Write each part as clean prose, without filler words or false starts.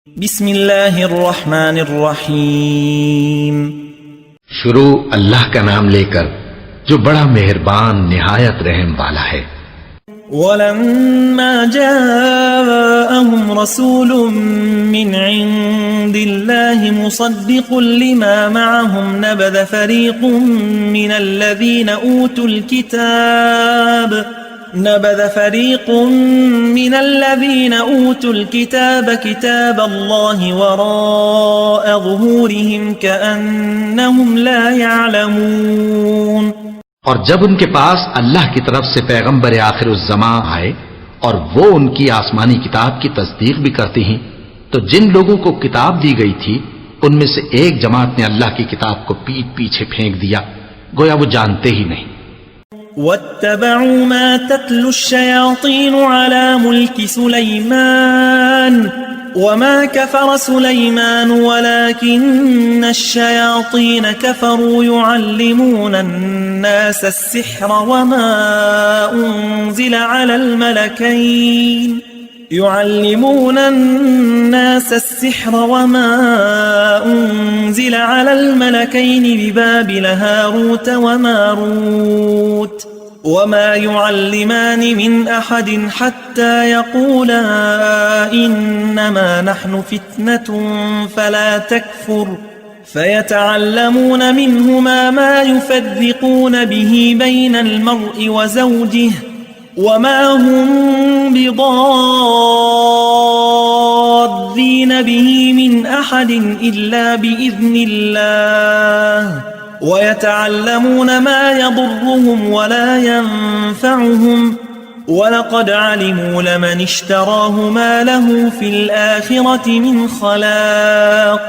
بسم اللہ الرحمن الرحیم۔ شروع اللہ کا نام لے کر جو بڑا مہربان نہایت رحم والا ہے۔ وَلَمَّا جَاءَهُمْ رَسُولٌ مِّنْ عِندِ اللَّهِ مُصَدِّقٌ لِّمَا مَعَهُمْ نَبَذَ فَرِيقٌ مِّنَ الَّذِينَ أُوتُوا الْكِتَابَ كِتَابَ اللَّهِ وَرَاءَ ظُهُورِهِمْ كَأَنَّهُمْ لَا يَعْلَمُونَ۔ اور جب ان کے پاس اللہ کی طرف سے پیغمبر آخر الزمان آئے اور وہ ان کی آسمانی کتاب کی تصدیق بھی کرتے ہیں تو جن لوگوں کو کتاب دی گئی تھی ان میں سے ایک جماعت نے اللہ کی کتاب کو پیٹ پیچھے پھینک دیا، گویا وہ جانتے ہی نہیں۔ وَاتَّبَعُوا مَا تَتْلُو الشَّيَاطِينُ عَلَى مُلْكِ سُلَيْمَانَ وَمَا كَفَرَ سُلَيْمَانُ وَلَكِنَّ الشَّيَاطِينَ كَفَرُوا يُعَلِّمُونَ النَّاسَ السِّحْرَ وَمَا أُنزِلَ عَلَى الْمَلَكَيْنِ بِبَابِلَ هَارُوتَ وَمَارُوتَ وَمَا يُعَلِّمَانِ مِنْ أَحَدٍ حَتَّى يَقُولَا إِنَّمَا نَحْنُ فِتْنَةٌ فَلَا تَكْفُرْ فَيَتَعَلَّمُونَ مِنْهُمَا مَا يُفَرِّقُونَ بِهِ بَيْنَ الْمَرْءِ وَزَوْجِهِ وَمَا هُمْ بِضَارِّينَ بِهِ مِنْ أَحَدٍ إِلَّا بِإِذْنِ اللَّهِ وَيَتَعَلَّمُونَ مَا يَضُرُّهُمْ وَلَا يَنفَعُهُمْ وَلَقَدْ عَلِمُوا لَمَنِ اشْتَرَاهُ مَا لَهُ فِي الْآخِرَةِ مِنْ خَلَاقٍ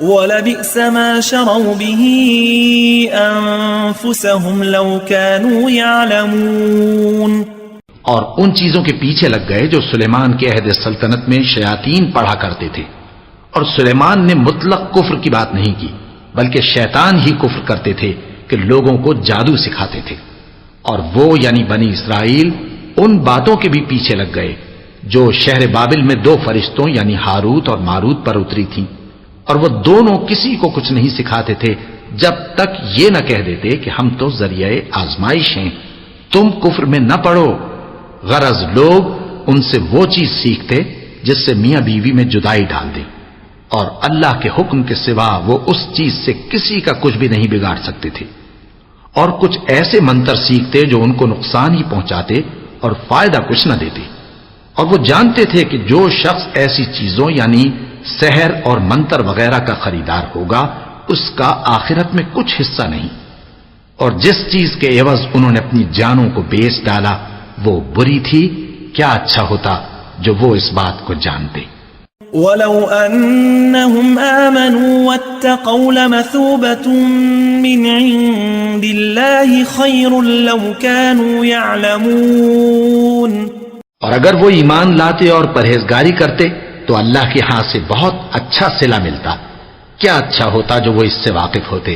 وَلَبِئْسَ مَا شَرَوْا بِهِ أَنفُسَهُمْ لَوْ كَانُوا يَعْلَمُونَ۔ اور ان چیزوں کے پیچھے لگ گئے جو سلیمان کے عہد سلطنت میں شیاطین پڑھا کرتے تھے، اور سلیمان نے مطلق کفر کی بات نہیں کی بلکہ شیطان ہی کفر کرتے تھے کہ لوگوں کو جادو سکھاتے تھے، اور وہ یعنی بنی اسرائیل ان باتوں کے بھی پیچھے لگ گئے جو شہر بابل میں دو فرشتوں یعنی ہاروت اور ماروت پر اتری تھیں، اور وہ دونوں کسی کو کچھ نہیں سکھاتے تھے جب تک یہ نہ کہہ دیتے کہ ہم تو ذریعہ آزمائش ہیں، تم کفر میں نہ پڑو۔ غرض لوگ ان سے وہ چیز سیکھتے جس سے میاں بیوی میں جدائی ڈال دے، اور اللہ کے حکم کے سوا وہ اس چیز سے کسی کا کچھ بھی نہیں بگاڑ سکتے تھے، اور کچھ ایسے منتر سیکھتے جو ان کو نقصان ہی پہنچاتے اور فائدہ کچھ نہ دیتے، اور وہ جانتے تھے کہ جو شخص ایسی چیزوں یعنی سحر اور منتر وغیرہ کا خریدار ہوگا اس کا آخرت میں کچھ حصہ نہیں، اور جس چیز کے عوض انہوں نے اپنی جانوں کو بیچ ڈالا وہ بری تھی، کیا اچھا ہوتا جو وہ اس بات کو جانتے۔ وَلَوْ أَنَّهُمْ آمَنُوا وَاتَّقَوْا لَمَثُوبَةٌ مِّنْ عِندِ اللَّهِ خَيْرٌ لَوْ كَانُوا يَعْلَمُونَ۔ اور اگر وہ ایمان لاتے اور پرہیزگاری کرتے تو اللہ کے ہاں سے بہت اچھا صلہ ملتا، کیا اچھا ہوتا جو وہ اس سے واقف ہوتے۔